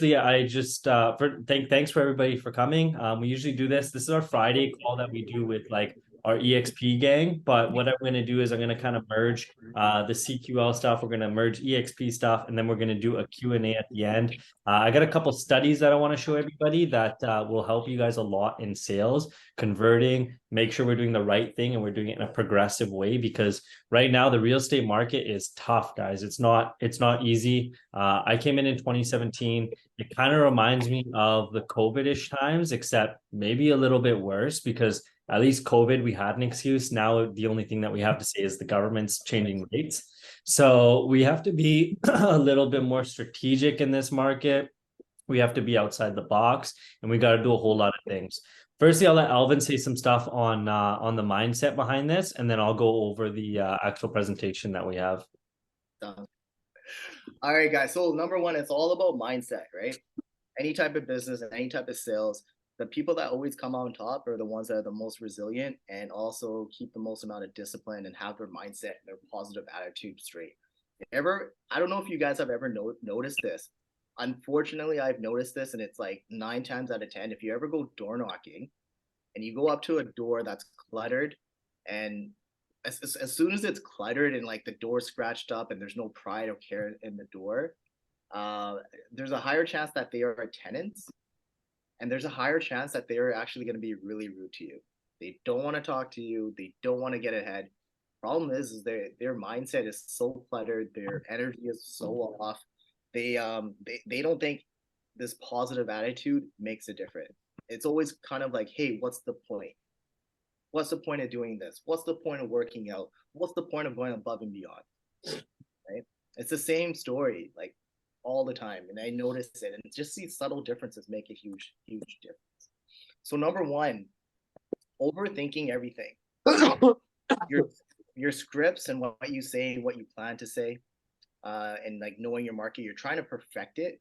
So yeah, I just thanks for everybody for coming. We usually do this. This is our Friday call that we do with like our EXP gang. But what I'm going to do is I'm going to kind of merge the CQL stuff. We're going to merge EXP stuff, and then we're going to do a Q&A at the end. I got a couple studies that I want to show everybody that will help you guys a lot in sales, converting. Make sure we're doing the right thing and we're doing it in a progressive way because right now the real estate market is tough, guys. It's not easy. I came in 2017. It kind of reminds me of the COVID-ish times, except maybe a little bit worse because at least COVID, we had an excuse. Now the only thing that we have to say is the government's changing rates. So we have to be a little bit more strategic in this market. We have to be outside the box, and we got to do a whole lot of things. Firstly, I'll let Alvin say some stuff on the mindset behind this, and then I'll go over the actual presentation that we have. All right, guys. So number one, it's all about mindset, right? Any type of business and any type of sales, the people that always come out on top are the ones that are the most resilient and also keep the most amount of discipline and have their mindset and their positive attitude straight. I don't know if you guys have ever noticed this. Unfortunately, I've noticed this, and it's like 9 times out of 10. If you ever go door knocking and you go up to a door that's cluttered, and as soon as it's cluttered and like the door scratched up and there's no pride or care in the door, there's a higher chance that they are tenants, and there's a higher chance that they're actually going to be really rude to you. They don't want to talk to you. They don't want to get ahead. Problem is their mindset is so cluttered. Their energy is so off. They don't think this positive attitude makes a difference. It's always kind of like, hey, what's the point? What's the point of doing this? What's the point of working out? What's the point of going above and beyond? Right? It's the same story, like all the time. And I notice it. And just these subtle differences make a huge, huge difference. So number one, overthinking everything. your your scripts and what you say, what you plan to say, and like knowing your market, you're trying to perfect it.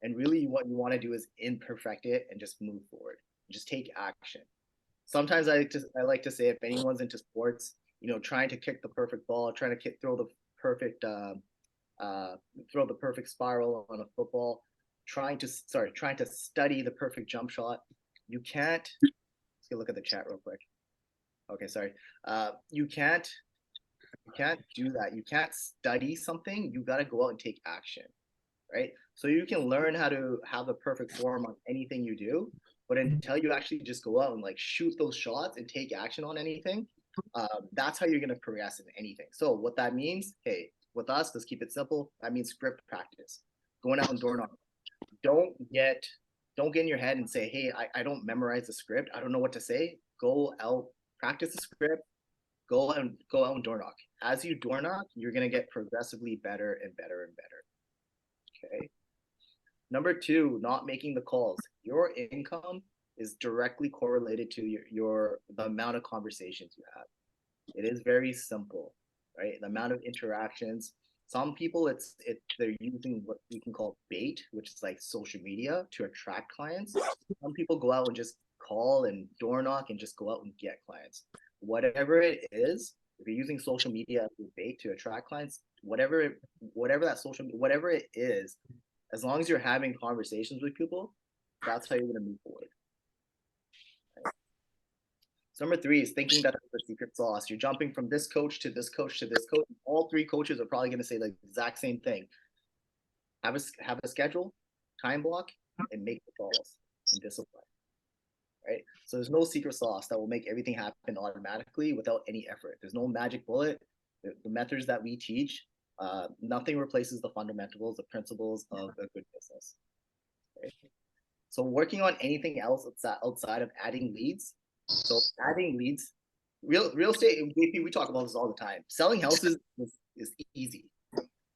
And really what you want to do is imperfect it and just move forward. Just take action. Sometimes I like to say if anyone's into sports, trying to kick the perfect ball, trying to throw the perfect throw the perfect spiral on a football, trying to study the perfect jump shot. You can't. Let's look at the chat real quick. Okay, sorry. You can't do that. You can't study something. You got to go out and take action, right? So you can learn how to have the perfect form on anything you do, but until you actually just go out and like shoot those shots and take action on anything, that's how you're going to progress in anything. So what that means, hey, with us, let's keep it simple. That means script practice. Going out and door knocking. Don't get in your head and say, hey, I don't memorize the script. I don't know what to say. Go out, practice the script, go out and door knock. As you door knock, you're going to get progressively better and better and better. Okay. Number two, not making the calls. Your income is directly correlated to the amount of conversations you have. It is very simple, right? The amount of interactions. Some people they're using what we can call bait, which is like social media to attract clients. Some people go out and just call and door knock and just go out and get clients. Whatever it is, if you're using social media as bait to attract clients, whatever it is, as long as you're having conversations with people, that's how you're going to move forward. Okay. So number three is thinking that there's a secret sauce. You're jumping from this coach to this coach to this coach. All three coaches are probably going to say the exact same thing. Have a schedule, time block, and make the calls and discipline. Right? So there's no secret sauce that will make everything happen automatically without any effort. There's no magic bullet. The methods that we teach, nothing replaces the fundamentals, the principles of a good business. Okay? So working on anything else outside of adding leads. So adding leads, real estate, we talk about this all the time. Selling houses is easy.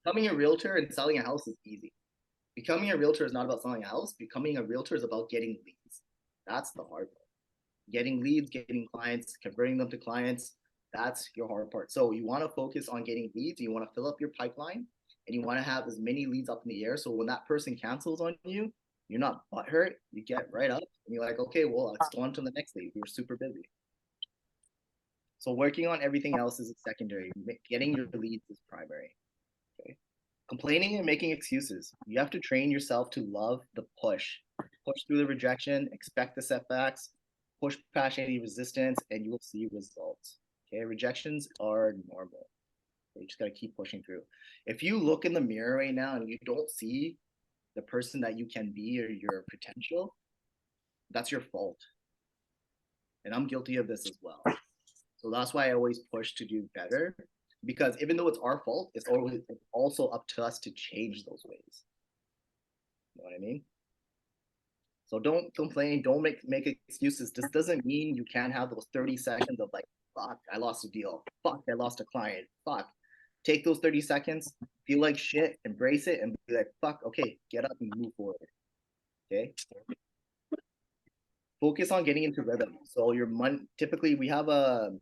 Becoming a realtor and selling a house is easy. Becoming a realtor is not about selling a house. Becoming a realtor is about getting leads. That's the hard part. Getting leads, getting clients, converting them to clients, that's your hard part. So you want to focus on getting leads. You want to fill up your pipeline, and you want to have as many leads up in the air. So when that person cancels on you, you're not butthurt. You get right up, and you're like, okay, well, let's go on to the next lead. We were super busy. So working on everything else is secondary. Getting your leads is primary. Okay. Complaining and making excuses. You have to train yourself to love the push. Push through the rejection, expect the setbacks, push past any resistance, and you will see results. Okay, rejections are normal. You just gotta keep pushing through. If you look in the mirror right now and you don't see the person that you can be or your potential, that's your fault. And I'm guilty of this as well. So that's why I always push to do better, because even though it's our fault, it's always it's also up to us to change those ways. You know what I mean? So don't complain, don't make excuses. This doesn't mean you can't have those 30 seconds of like, fuck, I lost a deal. Fuck, I lost a client. Fuck. Take those 30 seconds, feel like shit, embrace it, and be like, fuck, okay, get up and move forward. Okay. Focus on getting into rhythm. So your month typically we have a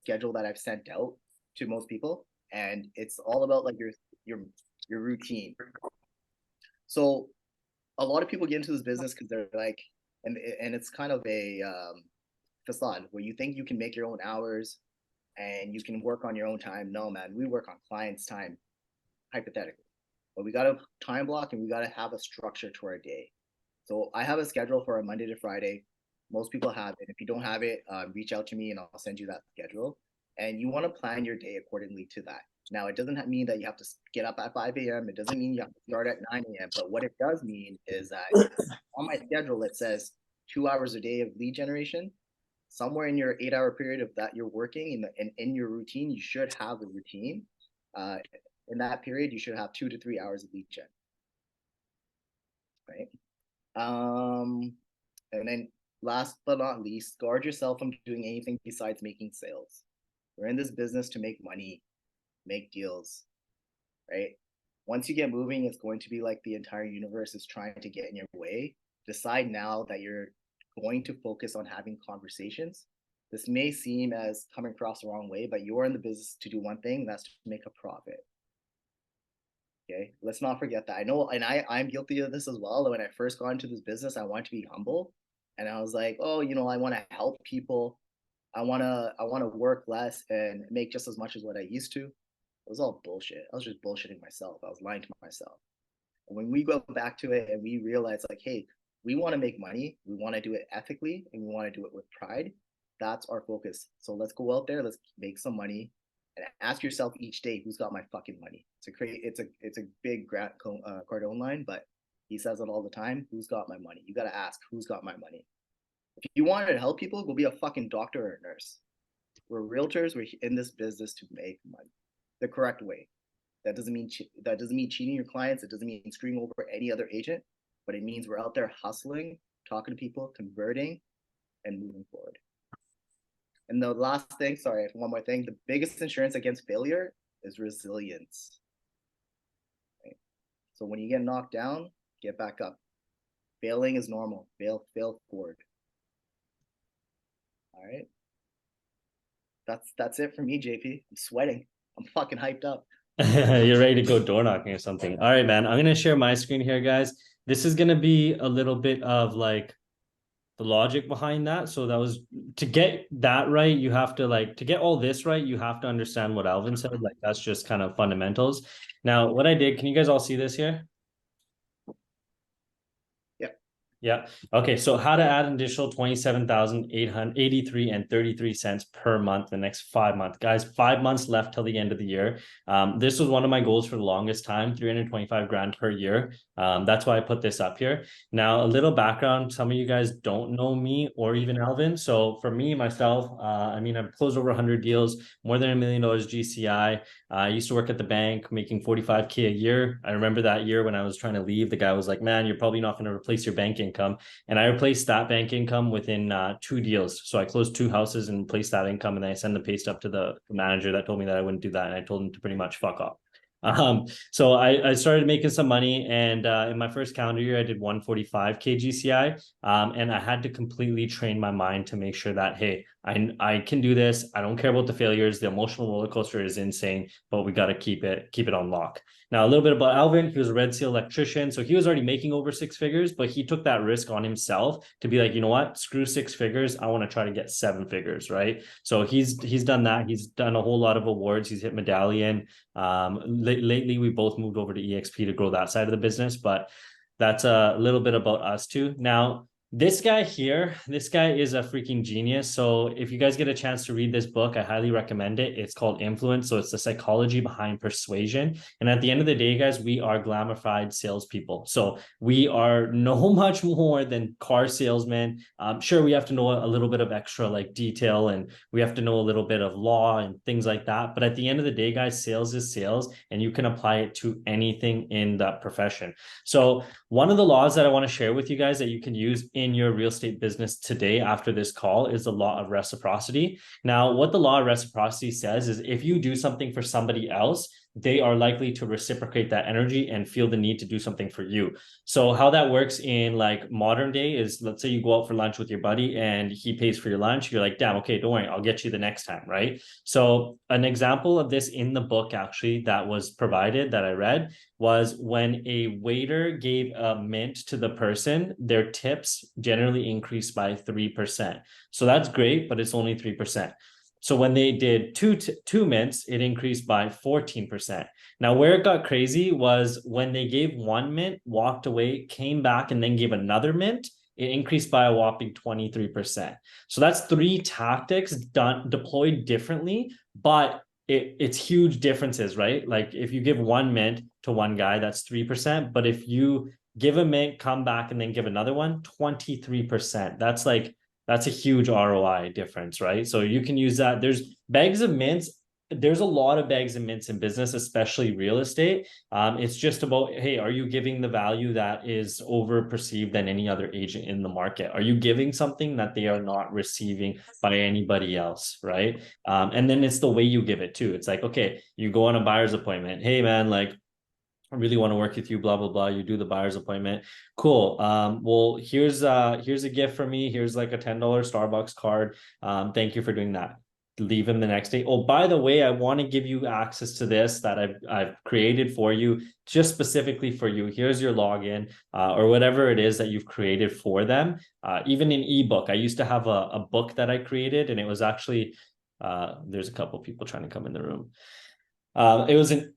schedule that I've sent out to most people, and it's all about like your your routine. So a lot of people get into this business because they're like, and it's kind of a facade where you think you can make your own hours and you can work on your own time. No, man, we work on clients' time, hypothetically, but we got to time block and we got to have a structure to our day. So I have a schedule for a Monday to Friday. Most people have it. If you don't have it, reach out to me and I'll send you that schedule. And you want to plan your day accordingly to that. Now, it doesn't mean that you have to get up at 5 a.m. It doesn't mean you have to start at 9 a.m. But what it does mean is that on my schedule, it says 2 hours a day of lead generation. Somewhere in your 8 hour period of that you're working in your routine, you should have a routine. Uh, in that period, you should have 2 to 3 hours of lead gen, right? Um, and then last but not least, guard yourself from doing anything besides making sales. We're in this business to make money, make deals, right? Once you get moving, it's going to be like the entire universe is trying to get in your way. Decide now that you're going to focus on having conversations. This may seem as coming across the wrong way, but you're in the business to do one thing, that's to make a profit. Okay, let's not forget that. I know, and I'm guilty of this as well. When I first got into this business, I wanted to be humble, and I was like, oh, I want to help people. I want to work less and make just as much as what I used to. It was all bullshit. I was just bullshitting myself. I was lying to myself. And when we go back to it and we realize like, hey, we want to make money, we want to do it ethically, and we want to do it with pride. That's our focus. So let's go out there, let's make some money, and ask yourself each day, who's got my fucking money? It's a big Grant Cardone line, but he says it all the time. Who's got my money? You got to ask, who's got my money? If you wanted to help people, go be a fucking doctor or a nurse. We're realtors. We're in this business to make money the correct way. That doesn't mean cheating your clients. It doesn't mean screwing over any other agent, but it means we're out there hustling, talking to people, converting, and moving forward. And the last thing, sorry, one more thing. The biggest insurance against failure is resilience. Right? So when you get knocked down, get back up. Failing is normal. Fail forward. All right. That's it for me, JP. I'm sweating. I'm fucking hyped up. You're ready to go door knocking or something. All right, man. I'm gonna share my screen here, guys. This is gonna be a little bit of like the logic behind that. So that was to get that right, you have to like to get all this right, you have to understand what Alvin said. Like that's just kind of fundamentals. Now, what I did, can you guys all see this here? Yeah. Yeah. Okay. So how to add an additional 27,883 and 33 cents per month the next 5 months. Guys, 5 months left till the end of the year. This was one of my goals for the longest time, 325 grand per year. That's why I put this up here. Now, a little background. Some of you guys don't know me or even Alvin. So for me, myself, I mean, I've closed over 100 deals, more than $1 million GCI. I used to work at the bank making 45K a year. I remember that year when I was trying to leave, the guy was like, man, you're probably not going to replace your bank income. And I replaced that bank income within 2 deals. So I closed 2 houses and replaced that income. And then I sent the pay stub to the manager that told me that I wouldn't do that. And I told him to pretty much fuck off. So I started making some money, and in my first calendar year, I did 145K GCI. And I had to completely train my mind to make sure that, hey, I can do this. I don't care about the failures. The emotional roller coaster is insane, but we got to keep it on lock. Now, a little bit about Alvin. He was a Red Seal electrician. So he was already making over 6 figures, but he took that risk on himself to be like, you know what, screw 6 figures. I want to try to get 7 figures, right? So he's done that. He's done a whole lot of awards. He's hit medallion. Lately, we both moved over to EXP to grow that side of the business, but that's a little bit about us too. Now, this guy here, this guy is a freaking genius. So if you guys get a chance to read this book, I highly recommend it. It's called Influence. So it's the psychology behind persuasion. And at the end of the day, guys, we are glamified salespeople. So we are no much more than car salesmen. Sure, we have to know a little bit of extra like detail, and we have to know a little bit of law and things like that. But at the end of the day, guys, sales is sales, and you can apply it to anything in that profession. So one of the laws that I want to share with you guys that you can use in your real estate business today after this call is the law of reciprocity. Now, what the law of reciprocity says is if you do something for somebody else, they are likely to reciprocate that energy and feel the need to do something for you. So how that works in like modern day is, let's say you go out for lunch with your buddy and he pays for your lunch. You're like, damn, okay, don't worry, I'll get you the next time, right? So an example of this in the book actually that was provided that I read was when a waiter gave a mint to the person, their tips generally increased by 3%. So that's great, but it's only 3%. So when they did two mints, it increased by 14%. Now, where it got crazy was when they gave one mint, walked away, came back, and then gave another mint, it increased by a whopping 23%. So that's three tactics deployed differently, but it's huge differences, right? Like if you give one mint to one guy, that's 3%. But if you give a mint, come back, and then give another one, 23%. That's a huge ROI difference, right? So you can use that. There's bags of mints. There's a lot of bags of mints in business, especially real estate. It's just about, hey, are you giving the value that is over perceived than any other agent in the market? Are you giving something that they are not receiving by anybody else, right? And then it's the way you give it too. It's like, okay, you go on a buyer's appointment. Hey, man, like I really want to work with you, blah, blah, blah. You do the buyer's appointment. Cool. Well, here's a gift for me. Here's like a $10 Starbucks card. Thank you for doing that. Leave him the next day. Oh, by the way, I want to give you access to this that I've created for you, just specifically for you. Here's your login, or whatever it is that you've created for them. Even in ebook, I used to have a book that I created, and it was actually there's a couple people trying to come in the room. It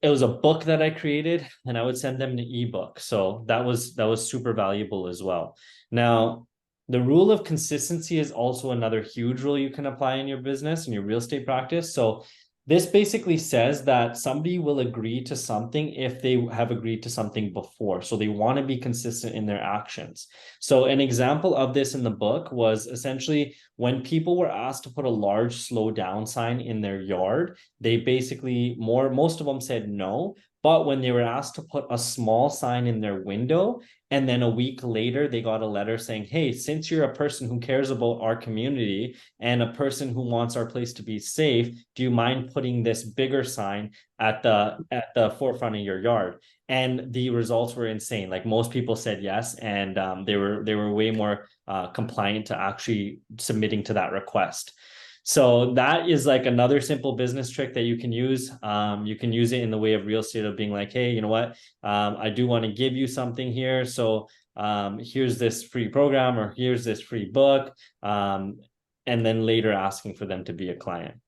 was a book that I created, and I would send them an ebook. So that was super valuable as well. Now, the rule of consistency is also another huge rule you can apply in your business and your real estate practice. So this basically says that somebody will agree to something if they have agreed to something before. So they want to be consistent in their actions. So an example of this in the book was essentially when people were asked to put a large slow down sign in their yard, they basically most of them said no. But when they were asked to put a small sign in their window, and then a week later, they got a letter saying, hey, since you're a person who cares about our community and a person who wants our place to be safe, do you mind putting this bigger sign at the forefront of your yard? And the results were insane. Like most people said yes, and they were way more compliant to actually submitting to that request. So that is like another simple business trick that you can use. You can use it in the way of real estate of being like, hey, you know what? I do want to give you something here. So here's this free program, or here's this free book. And then later asking for them to be a client.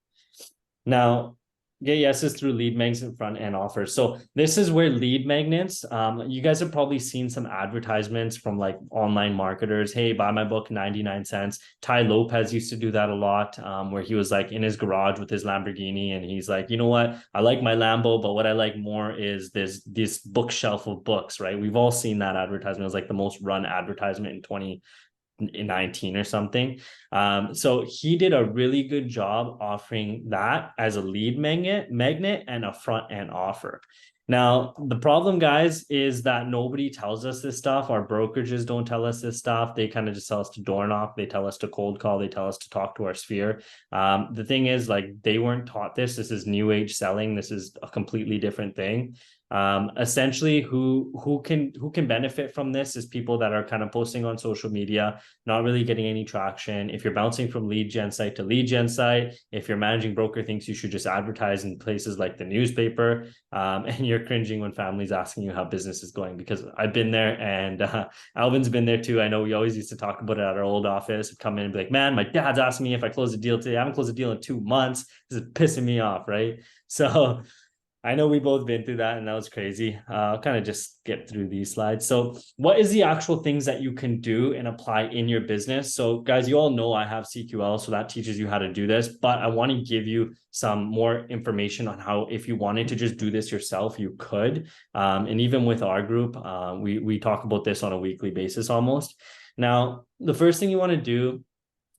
Now, get yeses through lead magnets and front end offers. So this is where lead magnets, you guys have probably seen some advertisements from like online marketers. Hey, buy my book, 99 cents. Ty Lopez used to do that a lot, where he was like in his garage with his Lamborghini. And he's like, you know what? I like my Lambo, but what I like more is this bookshelf of books, right? We've all seen that advertisement. It was like the most run advertisement in 2019 or something. So he did a really good job offering that as a lead magnet and a front end offer. Now, the problem, guys, is that nobody tells us this stuff. Our brokerages don't tell us this stuff. They kind of just tell us to door knock. They tell us to cold call. They tell us to talk to our sphere. The thing is, like, they weren't taught this. This is new age selling. This is a completely different thing. Essentially, who can benefit from this is people that are kind of posting on social media, not really getting any traction. If you're bouncing from lead gen site to lead gen site, if your managing broker thinks you should just advertise in places like the newspaper, and you're cringing when families asking you how business is going, because I've been there, and Alvin's been there too. I know we always used to talk about it at our old office. We'd come in and be like, man, my dad's asking me if I close a deal today. I haven't closed a deal in 2 months. This is pissing me off, right? So I know we both been through that, and that was crazy. I'll kind of just skip through these slides. So, what is the actual things that you can do and apply in your business? So, guys, you all know I have CQL, so that teaches you how to do this. But I want to give you some more information on how, if you wanted to just do this yourself, you could. And even with our group, we talk about this on a weekly basis almost. Now, the first thing you want to do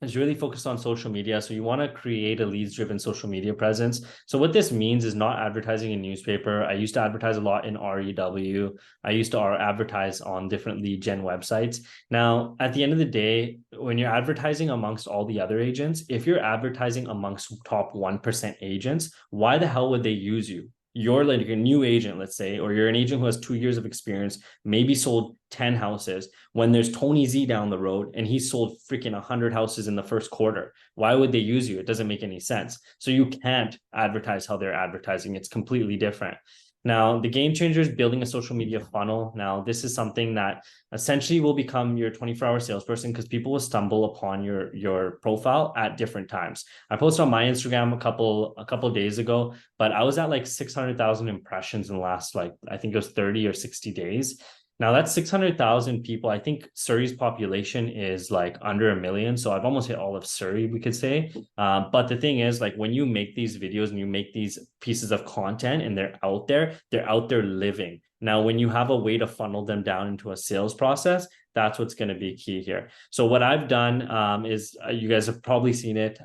is really focused on social media. So you want to create a leads driven social media presence. So what this means is not advertising in newspaper. I used to advertise a lot in REW. I used to advertise on different lead gen websites. Now, at the end of the day, when you're advertising amongst all the other agents, if you're advertising amongst top 1% agents, why the hell would they use you? You're like a new agent, let's say, or you're an agent who has 2 years of experience, maybe sold 10 houses, when there's Tony Z down the road and he sold freaking 100 houses in the first quarter. Why would they use you? It doesn't make any sense. So you can't advertise how they're advertising. It's completely different. Now, the game changer is building a social media funnel. Now, this is something that essentially will become your 24-hour salesperson, because people will stumble upon your profile at different times. I posted on my Instagram a couple of days ago, but I was at like 600,000 impressions in the last, like, I think it was 30 or 60 days. Now that's 600,000 people. I think Surrey's population is like under 1 million. So I've almost hit all of Surrey, we could say. But the thing is, like, when you make these videos and you make these pieces of content and they're out there living. Now, when you have a way to funnel them down into a sales process, that's what's going to be key here. So what I've done is, you guys have probably seen it.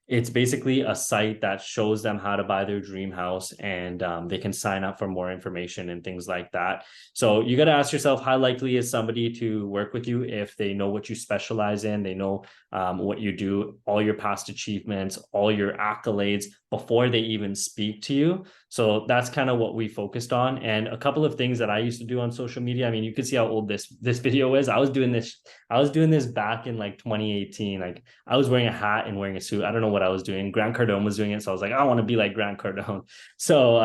It's basically a site that shows them how to buy their dream house, and they can sign up for more information and things like that. So you got to ask yourself, how likely is somebody to work with you if they know what you specialize in, they know what you do, all your past achievements, all your accolades before they even speak to you. So that's kind of what we focused on. And a couple of things that I used to do on social media. I mean, you can see how old this video is. I was doing this back in like 2018. Like, I was wearing a hat and wearing a suit. I don't know what I was doing. Grant Cardone was doing it. So I was like, I want to be like Grant Cardone. So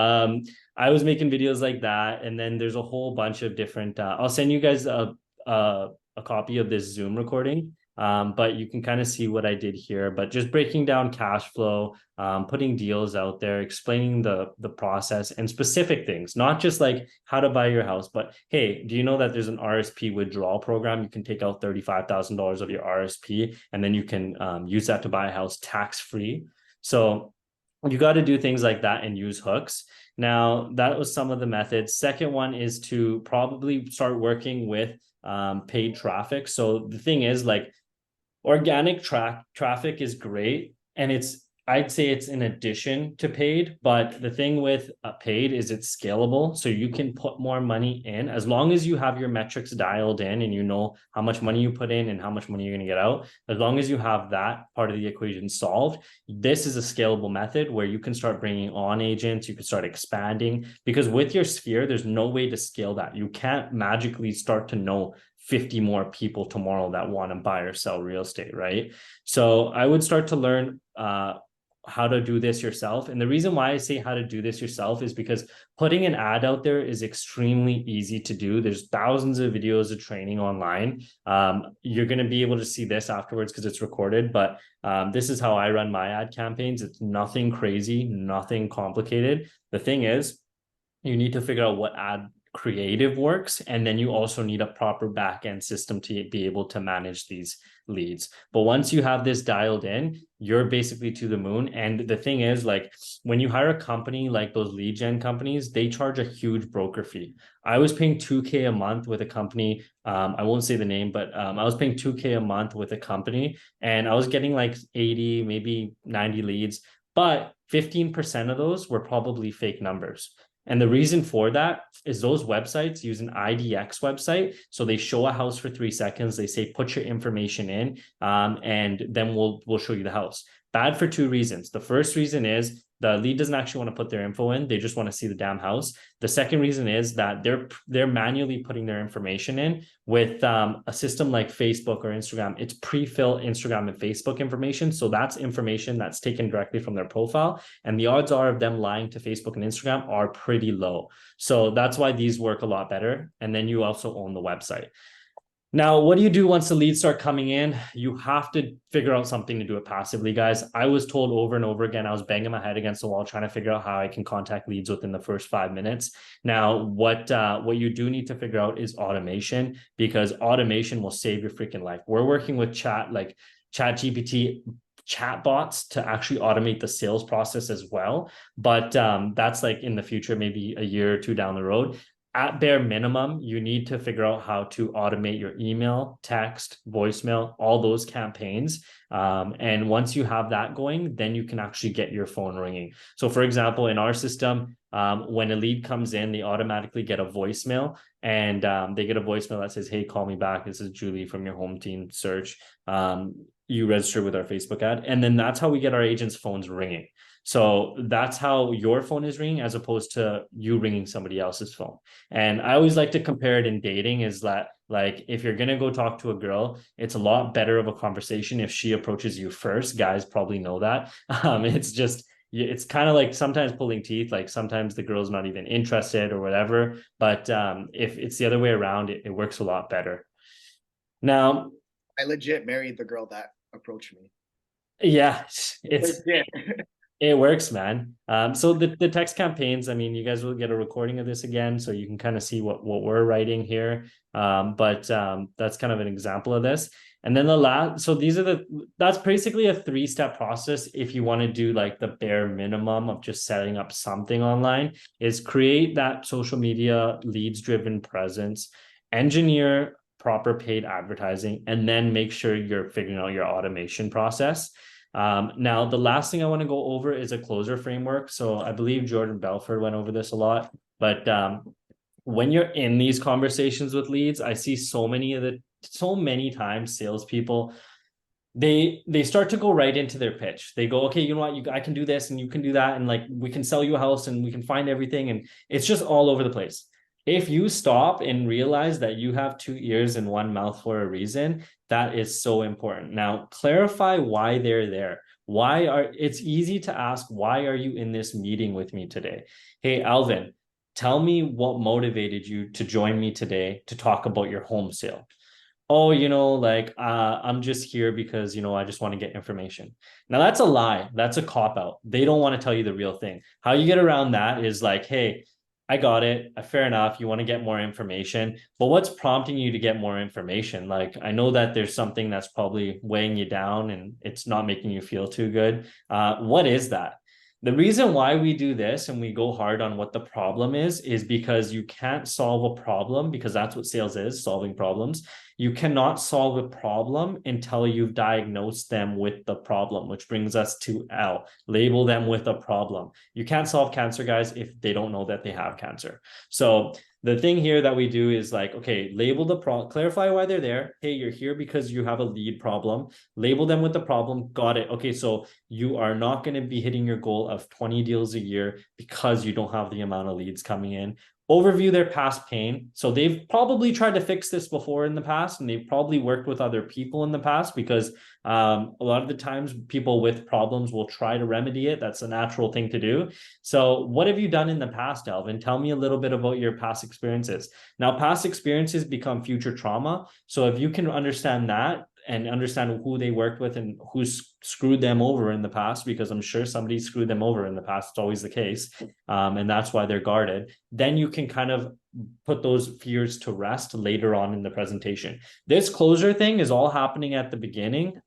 I was making videos like that. And then there's a whole bunch of different, I'll send you guys a copy of this Zoom recording. But you can kind of see what I did here, but just breaking down cash flow, putting deals out there, explaining the process and specific things, not just like how to buy your house, but hey, do you know that there's an RSP withdrawal program? You can take out $35,000 of your RSP, and then you can use that to buy a house tax free. So you got to do things like that and use hooks. Now, that was some of the methods. Second one is to probably start working with paid traffic. So the thing is, like, organic traffic is great, and I'd say it's in addition to paid, but the thing with paid is it's scalable, so you can put more money in as long as you have your metrics dialed in and you know how much money you put in and how much money you're going to get out. As long as you have that part of the equation solved, this is a scalable method where you can start bringing on agents, you can start expanding, because with your sphere there's no way to scale that. You can't magically start to know 50 more people tomorrow that want to buy or sell real estate, right? So I would start to learn how to do this yourself. And the reason why I say how to do this yourself is because putting an ad out there is extremely easy to do. There's thousands of videos of training online. You're going to be able to see this afterwards because it's recorded, but this is how I run my ad campaigns. It's nothing crazy, nothing complicated. The thing is, you need to figure out what ad creative works, and then you also need a proper back end system to be able to manage these leads. But once you have this dialed in, you're basically to the moon. And the thing is, like, when you hire a company like those lead gen companies, they charge a huge broker fee. I was paying 2K a month with a company. I won't say the name, but I was paying 2K a month with a company, and I was getting like 80, maybe 90 leads, but 15% of those were probably fake numbers. And the reason for that is those websites use an IDX website. So they show a house for 3 seconds. They say, put your information in, and then we'll show you the house. Bad for two reasons. The first reason is The lead doesn't actually want to put their info in. They just want to see the damn house. The second reason is that they're manually putting their information in with a system like Facebook or Instagram. It's pre-fill Instagram and Facebook information. So that's information that's taken directly from their profile. And the odds are of them lying to Facebook and Instagram are pretty low. So that's why these work a lot better. And then you also own the website. Now, what do you do once the leads start coming in? You have to figure out something to do it passively, guys. I was told over and over again, I was banging my head against the wall trying to figure out how I can contact leads within the first 5 minutes. Now, what you do need to figure out is automation, because automation will save your freaking life. We're working with Chat GPT chatbots to actually automate the sales process as well. But that's like in the future, maybe a year or two down the road. At bare minimum, you need to figure out how to automate your email, text, voicemail, all those campaigns. And once you have that going, then you can actually get your phone ringing. So, for example, in our system, when a lead comes in, they automatically get a voicemail, and they get a voicemail that says, "Hey, call me back. This is Julie from your home team search. You register with our Facebook ad." And then that's how we get our agents' phones ringing. So that's how your phone is ringing, as opposed to you ringing somebody else's phone. And I always like to compare it in dating, is that like if you're gonna go talk to a girl, it's a lot better of a conversation if she approaches you first. Guys probably know that. It's just it's kind of like sometimes pulling teeth. Like sometimes the girl's not even interested or whatever. But if it's the other way around, it works a lot better. Now, I legit married the girl that approached me. yeah, it's Legit. it works, man. So the text campaigns, I mean, you guys will get a recording of this again, so you can kind of see what we're writing here. But that's kind of an example of this. And then the last, so that's basically a 3-step process. If you want to do like the bare minimum of just setting up something online, is create that social media leads driven presence, engineer proper paid advertising, and then make sure you're figuring out your automation process. Now, the last thing I want to go over is a closer framework. So I believe Jordan Belford went over this a lot, but when you're in these conversations with leads, I see so many times salespeople, they start to go right into their pitch. They go, okay, you know what, I can do this and you can do that, and like we can sell you a house and we can find everything, and it's just all over the place. If you stop and realize that you have 2 ears and one mouth for a reason, that is so important. Now, clarify why they're there. It's easy to ask, why are you in this meeting with me today? Hey, Alvin, tell me what motivated you to join me today to talk about your home sale. Oh, like I'm just here because I just want to get information. Now that's a lie. That's a cop out. They don't want to tell you the real thing. How you get around that is like, hey, I got it. Fair enough. You want to get more information, but what's prompting you to get more information? Like, I know that there's something that's probably weighing you down and it's not making you feel too good. What is that? The reason why we do this and we go hard on what the problem is because you can't solve a problem, because that's what sales is, solving problems. You cannot solve a problem until you've diagnosed them with the problem, which brings us to L, label them with a problem. You can't solve cancer, guys, if they don't know that they have cancer. So the thing here that we do is like, okay, label the problem, clarify why they're there. Hey, you're here because you have a lead problem. Label them with the problem. Got it. Okay, so you are not going to be hitting your goal of 20 deals a year because you don't have the amount of leads coming in. Overview their past pain. So they've probably tried to fix this before in the past, and they've probably worked with other people in the past, because a lot of the times people with problems will try to remedy it. That's a natural thing to do. So what have you done in the past, Alvin? Tell me a little bit about your past experiences. Now, past experiences become future trauma. So if you can understand that and understand who they worked with and who's screwed them over in the past, because I'm sure somebody screwed them over in the past. It's always the case. And that's why they're guarded. Then you can kind of put those fears to rest later on in the presentation. This closer thing is all happening at the beginning,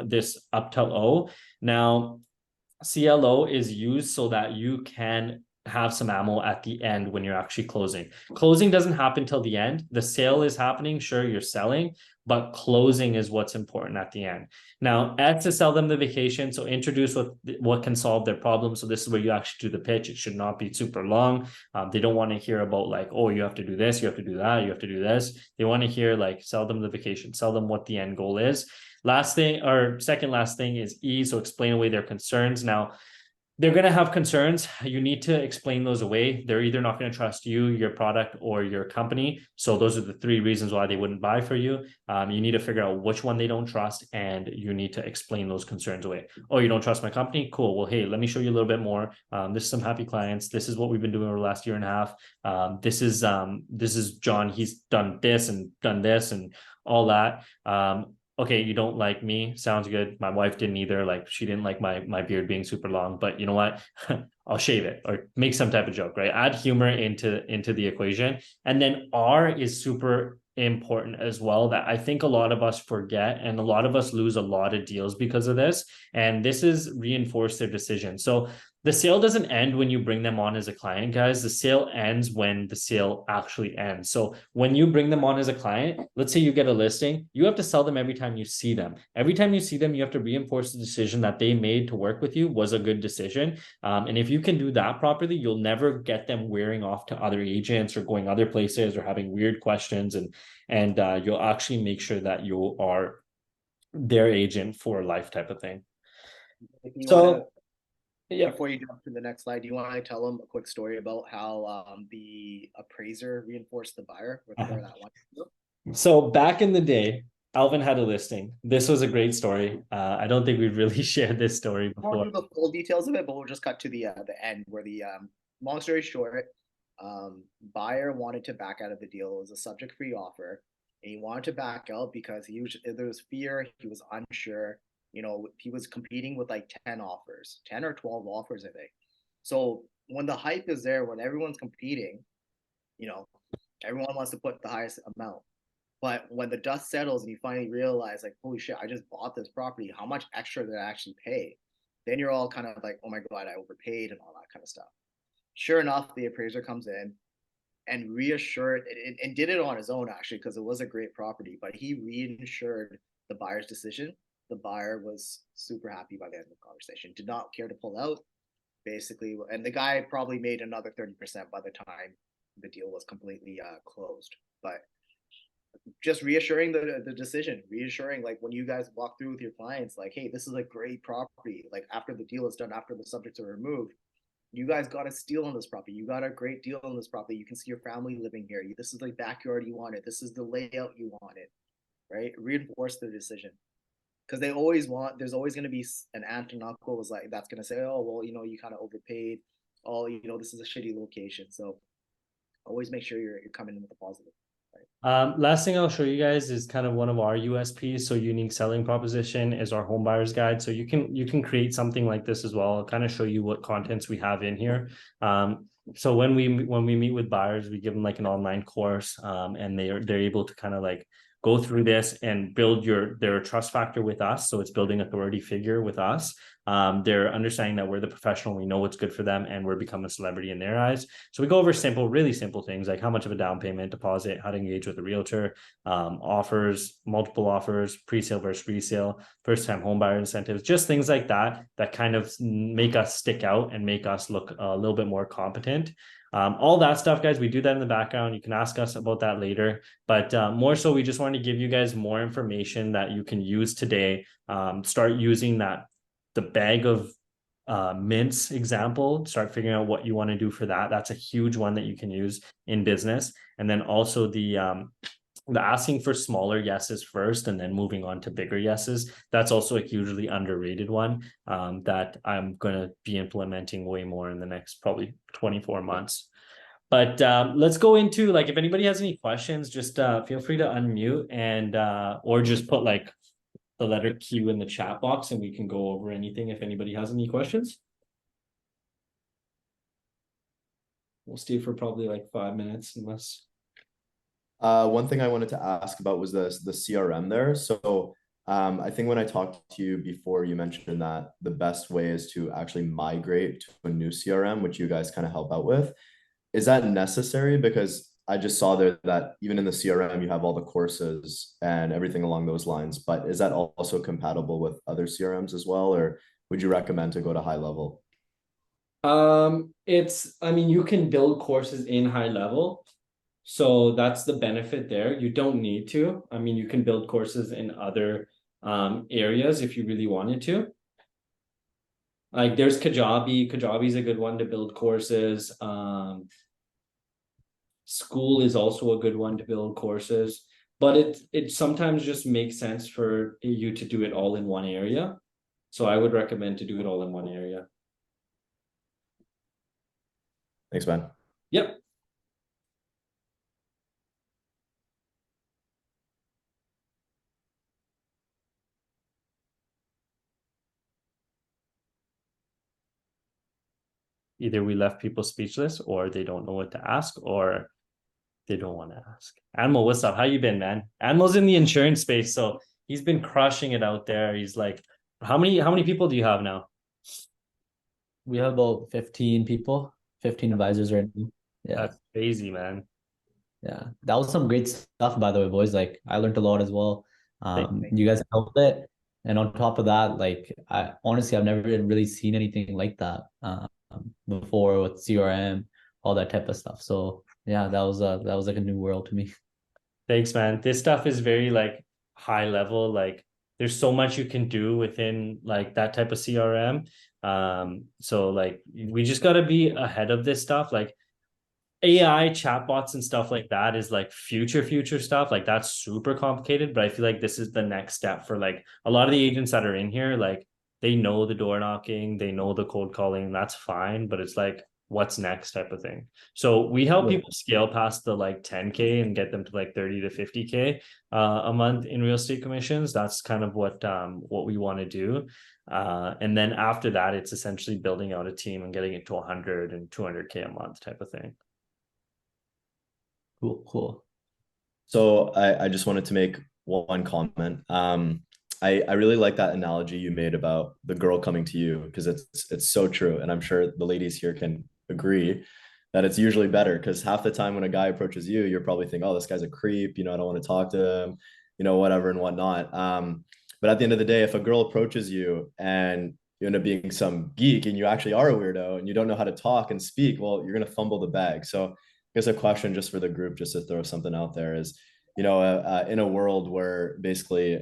this up to O. Now, CLO is used so that you can have some ammo at the end when you're actually closing. Closing doesn't happen till the end. The sale is happening. Sure, you're selling, but closing is what's important at the end. Now, add to sell them the vacation. So introduce what can solve their problem. So this is where you actually do the pitch. It should not be super long. They don't want to hear about like, oh, you have to do this, you have to do that, you have to do this. They want to hear like, sell them the vacation, sell them what the end goal is. Last thing, or second last thing, is E. So explain away their concerns. Now, they're going to have concerns. You need to explain those away. They're either not going to trust you, your product, or your company. So those are the three reasons why they wouldn't buy for you. You need to figure out which one they don't trust, and you need to explain those concerns away. Oh, you don't trust my company? Cool. Well, hey, let me show you a little bit more. This is some happy clients. This is what we've been doing over the last year and a half. This is John. He's done this and done this and all that. Okay, you don't like me. Sounds good. My wife didn't either. Like she didn't like my beard being super long, but you know what? I'll shave it or make some type of joke, right? Add humor into the equation. And then R is super important as well that I think a lot of us forget and a lot of us lose a lot of deals because of this. And this is reinforce their decision. So the sale doesn't end when you bring them on as a client, guys. The sale ends when the sale actually ends. So when you bring them on as a client, let's say you get a listing, you have to sell them every time you see them. Every time you see them, you have to reinforce the decision that they made to work with you was a good decision. And if you can do that properly, you'll never get them wearing off to other agents or going other places or having weird questions. And you'll actually make sure that you are their agent for life type of thing. If you want to, So yeah. before you jump to the next slide, do you want to tell them a quick story about how the appraiser reinforced the buyer for that one? So back in the day, Alvin had a listing. This was a great story. I don't think we've really shared this story I won't before. do the full details of it, but we'll just cut to the end where the long story short, buyer wanted to back out of the deal. It was a subject free offer, and he wanted to back out because there was fear, he was unsure. You know, he was competing with like 10 offers, 10 or 12 offers, I think. So when the hype is there, when everyone's competing, you know, everyone wants to put the highest amount. But when the dust settles and you finally realize, like, holy shit, I just bought this property. How much extra did I actually pay? Then you're all kind of like, oh my God, I overpaid and all that kind of stuff. Sure enough, the appraiser comes in and reassured and did it on his own, actually, because it was a great property, but he reinsured the buyer's decision. The buyer was super happy by the end of the conversation, did not care to pull out, basically. And the guy probably made another 30% by the time the deal was completely closed. But just reassuring the decision, reassuring like when you guys walk through with your clients, like, hey, this is a great property. Like after the deal is done, after the subjects are removed, you guys got a steal on this property. You got a great deal on this property. You can see your family living here. This is the backyard you wanted. This is the layout you wanted, right? Reinforce the decision because they always want. There's always going to be an aunt and uncle is like that's going to say, oh well, you know, you kind of overpaid. Oh, you know, this is a shitty location. So always make sure you're coming in with a positive. Last thing I'll show you guys is kind of one of our USPs. So unique selling proposition is our home buyers guide. So you can create something like this as well. I'll kind of show you what contents we have in here. So when we meet with buyers, we give them like an online course, and they're able to kind of like go through this and build their trust factor with us. So it's building authority figure with us. They're understanding that we're the professional, we know what's good for them, and we're becoming a celebrity in their eyes. So we go over really simple things like how much of a down payment, deposit, how to engage with a realtor, offers, multiple offers, pre-sale versus resale, first-time homebuyer incentives, just things like that that kind of make us stick out and make us look a little bit more competent. All that stuff, guys, we do that in the background. You can ask us about that later. But more so, we just want to give you guys more information that you can use today. Start using the bag of mints example, start figuring out what you want to do for that. That's a huge one that you can use in business. And then also the asking for smaller yeses first and then moving on to bigger yeses. That's also a hugely underrated one that I'm going to be implementing way more in the next probably 24 months. But let's go into like if anybody has any questions, just feel free to unmute and or just put like the letter Q in the chat box and we can go over anything if anybody has any questions. We'll stay for probably like 5 minutes unless. One thing I wanted to ask about was the CRM there. So I think when I talked to you before, you mentioned that the best way is to actually migrate to a new CRM, which you guys kind of help out with. Is that necessary? Because I just saw there that even in the CRM, you have all the courses and everything along those lines. But is that also compatible with other CRMs as well? Or would you recommend to go to high level? I mean, you can build courses in high level. So that's the benefit there. You don't need to. I mean, you can build courses in other areas if you really wanted to. Like there's Kajabi. Kajabi is a good one to build courses. School is also a good one to build courses, but it sometimes just makes sense for you to do it all in one area. So I would recommend to do it all in one area. Thanks, man. Yep. Either we left people speechless, or they don't know what to ask, or they don't want to ask. Animal, what's up? How you been, man? Animal's in the insurance space, so he's been crushing it out there. He's like, how many people do you have now? We have about 15 people, 15 advisors right now. Yeah. That's crazy, man. Yeah. That was some great stuff, by the way, boys. Like I learned a lot as well. You guys helped it. And on top of that, like I honestly I've never really seen anything like that before with CRM, all that type of stuff. So yeah, that was like a new world to me. Thanks, man. This stuff is very like high level. Like there's so much you can do within like that type of CRM. So like we just gotta be ahead of this stuff. Like AI chatbots and stuff like that is like future stuff. Like that's super complicated, but I feel like this is the next step for like a lot of the agents that are in here. Like they know the door knocking, they know the cold calling, that's fine, but it's like what's next type of thing. So we help people scale past the like 10K and get them to like 30 to 50K a month in real estate commissions. That's kind of what we want to do. And then after that, it's essentially building out a team and getting it to 100 and 200K a month type of thing. Cool. So I just wanted to make one comment. I really like that analogy you made about the girl coming to you because it's so true. And I'm sure the ladies here can agree that it's usually better because half the time when a guy approaches you, you're probably thinking, oh, this guy's a creep, I don't want to talk to him, whatever and whatnot. But at the end of the day, if a girl approaches you and you end up being some geek and you actually are a weirdo and you don't know how to talk and speak, well, you're going to fumble the bag. So I guess a question just for the group, just to throw something out there is, in a world where basically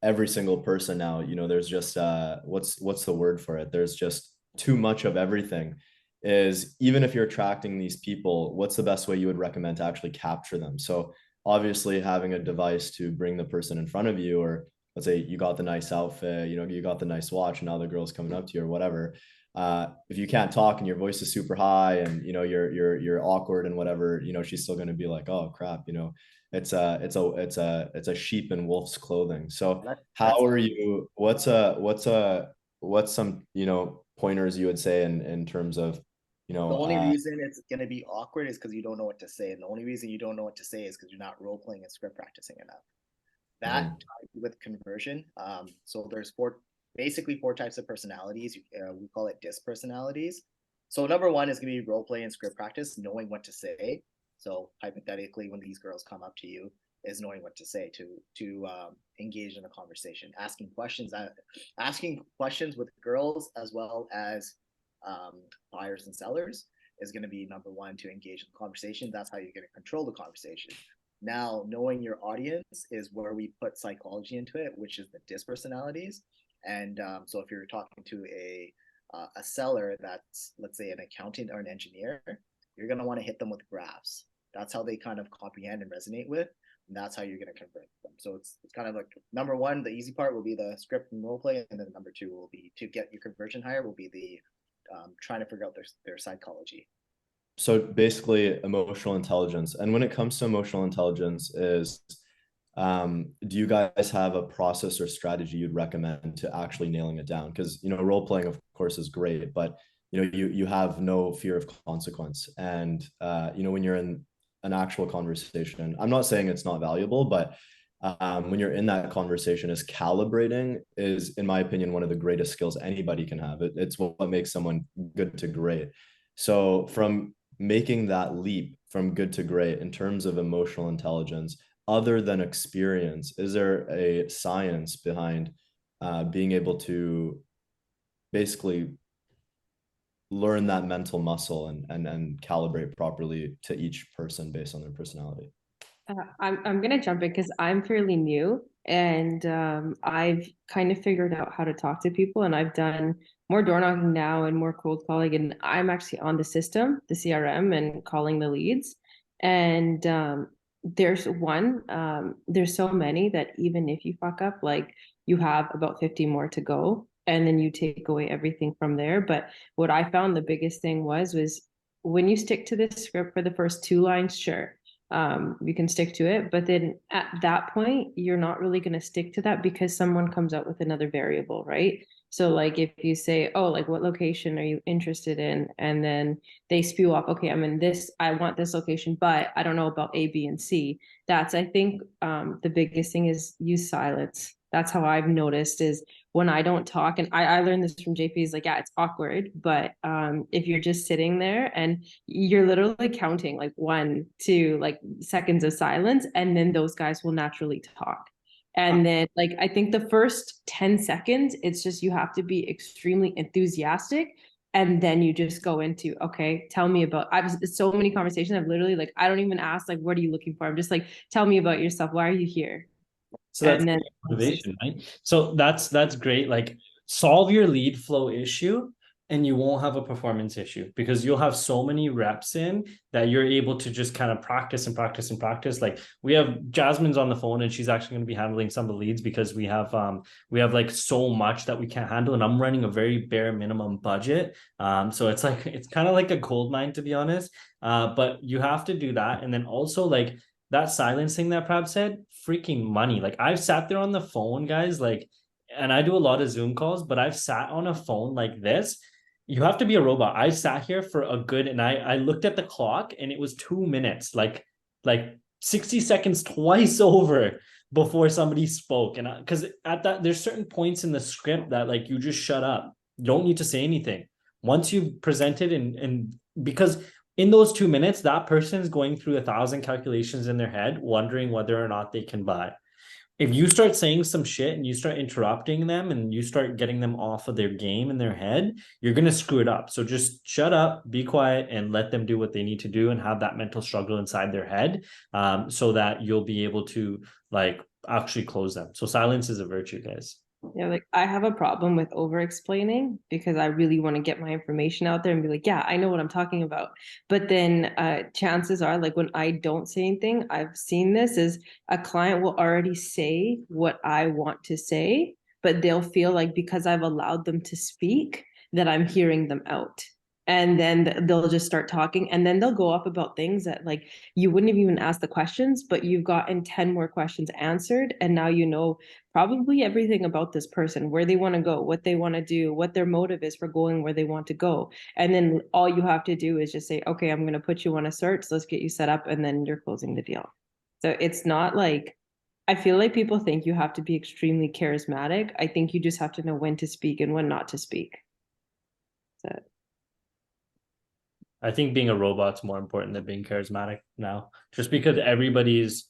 every single person now, there's just what's the word for it? There's just too much of everything. Is even if you're attracting these people, what's the best way you would recommend to actually capture them? So obviously having a device to bring the person in front of you, or let's say you got the nice outfit, you got the nice watch, and now the girl's coming up to you or whatever. If you can't talk and your voice is super high and you're awkward and whatever, she's still going to be like, oh crap, it's a sheep in wolf's clothing. So how are you, what's some pointers you would say in terms of the only reason it's going to be awkward is because you don't know what to say, and the only reason you don't know what to say is because you're not role playing and script practicing enough. That with conversion, so there's basically four types of personalities. We call it DISC personalities. So number one is going to be role play and script practice, knowing what to say. So hypothetically, when these girls come up to you, is knowing what to say to engage in a conversation, asking questions with girls as well as buyers and sellers is going to be number one to engage in the conversation. That's how you're going to control the conversation. Now, knowing your audience is where we put psychology into it, which is the DISC personalities. And so if you're talking to a seller that's, let's say, an accountant or an engineer, you're going to want to hit them with graphs. That's how they kind of comprehend and resonate with. And that's how you're going to convert them. So it's kind of like number one, the easy part will be the script and role play. And then number two will be to get your conversion higher will be the trying to figure out their psychology. So basically emotional intelligence. And when it comes to emotional intelligence is, do you guys have a process or strategy you'd recommend to actually nailing it down? Because, role playing, of course, is great, but, you have no fear of consequence. And, when you're in an actual conversation, I'm not saying it's not valuable, but when you're in that conversation, is calibrating is, in my opinion, one of the greatest skills anybody can have. It's what makes someone good to great. So from making that leap from good to great in terms of emotional intelligence, other than experience, is there a science behind being able to basically learn that mental muscle and calibrate properly to each person based on their personality? I'm gonna jump in because I'm fairly new. And I've kind of figured out how to talk to people, and I've done more door knocking now and more cold calling. And I'm actually on the system, the CRM, and calling the leads. And there's so many that even if you fuck up, like you have about 50 more to go, and then you take away everything from there. But what I found the biggest thing was when you stick to this script for the first two lines, sure, you can stick to it. But then at that point, you're not really going to stick to that because someone comes up with another variable, right? So like if you say, oh, like what location are you interested in? And then they spew off, okay, I'm in this, I want this location, but I don't know about A, B, and C. That's, I think, the biggest thing is use silence. That's how I've noticed is when I don't talk, and I learned this from JP, is like, yeah, it's awkward, but if you're just sitting there and you're literally counting like 1, 2 like seconds of silence, and then those guys will naturally talk. And then like I think the first 10 seconds, it's just you have to be extremely enthusiastic. And then you just go into, okay, tell me about, I've so many conversations. I've literally like, I don't even ask like, what are you looking for? I'm just like, tell me about yourself. Why are you here? So that's And then motivation, right? So that's great. Like solve your lead flow issue and you won't have a performance issue because you'll have so many reps in that you're able to just kind of practice and practice and practice. Like we have Jasmine's on the phone and she's actually going to be handling some of the leads because we have like so much that we can't handle and I'm running a very bare minimum budget. So it's like it's kind of like a gold mine to be honest. But you have to do that and then also like that silencing that Prab said, freaking money. Like I've sat there on the phone, guys, like, and I do a lot of Zoom calls, but I've sat on a phone like this. You have to be a robot. I sat here for a good, and I looked at the clock and it was 2 minutes, like 60 seconds twice over before somebody spoke. And because at that, there's certain points in the script that like you just shut up. You don't need to say anything. Once you've presented and because in those 2 minutes, that person is going through 1,000 calculations in their head, wondering whether or not they can buy. If you start saying some shit and you start interrupting them and you start getting them off of their game in their head, you're going to screw it up. So just shut up, be quiet, and let them do what they need to do and have that mental struggle inside their head so that you'll be able to like actually close them. So silence is a virtue, guys. Yeah, like I have a problem with over explaining because I really want to get my information out there and be like, yeah, I know what I'm talking about. But then chances are, like when I don't say anything, I've seen this is a client will already say what I want to say, but they'll feel like because I've allowed them to speak, that I'm hearing them out. And then they'll just start talking, and then they'll go off about things that like you wouldn't have even asked the questions, but you've gotten 10 more questions answered, and now you know probably everything about this person, where they want to go, what they want to do, what their motive is for going where they want to go. And then all you have to do is just say, okay, I'm going to put you on a search. Let's get you set up. And then you're closing the deal. So it's not like, I feel like people think you have to be extremely charismatic. I think you just have to know when to speak and when not to speak. So I think being a robot's more important than being charismatic now, just because everybody's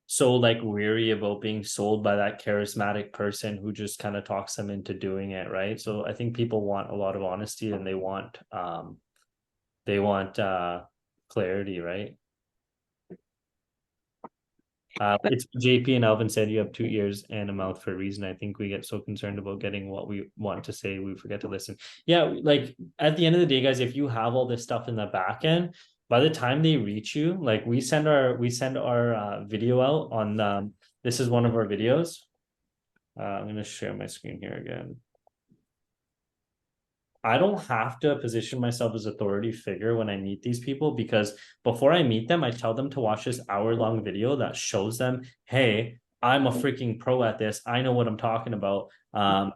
so like weary about being sold by that charismatic person who just kind of talks them into doing it, right? So I think people want a lot of honesty and they want clarity, right? It's JP and Alvin said you have 2 ears and a mouth for a reason. I think we get so concerned about getting what we want to say, we forget to listen. Yeah, like at the end of the day, guys, if you have all this stuff in the back end, by the time they reach you, like we send our video out on this is one of our videos. I'm going to share my screen here again. I don't have to position myself as authority figure when I meet these people because before I meet them, I tell them to watch this hour-long video that shows them, hey, I'm a freaking pro at this. I know what I'm talking about.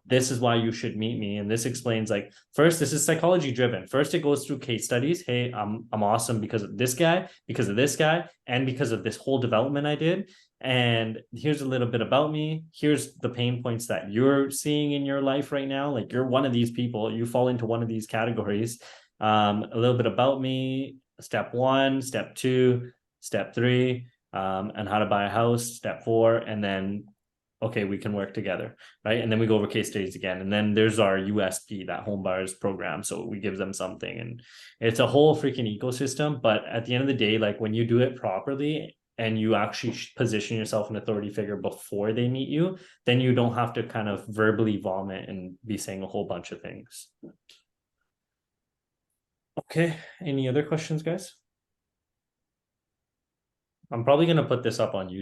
This is why you should meet me. And this explains like, first, this is psychology driven. First, it goes through case studies. Hey, I'm awesome because of this guy, because of this guy, and because of this whole development I did. And here's a little bit about me. Here's the pain points that you're seeing in your life right now. Like you're one of these people, you fall into one of these categories. A little bit about me, step 1, step 2, step 3, and how to buy a house, step 4, and then okay, we can work together, right? And then we go over case studies again. And then there's our USP, that home buyers program. So we give them something and it's a whole freaking ecosystem. But at the end of the day, like when you do it properly, and you actually position yourself an authority figure before they meet you, then you don't have to kind of verbally vomit and be saying a whole bunch of things. Okay, any other questions, guys? I'm probably going to put this up on YouTube.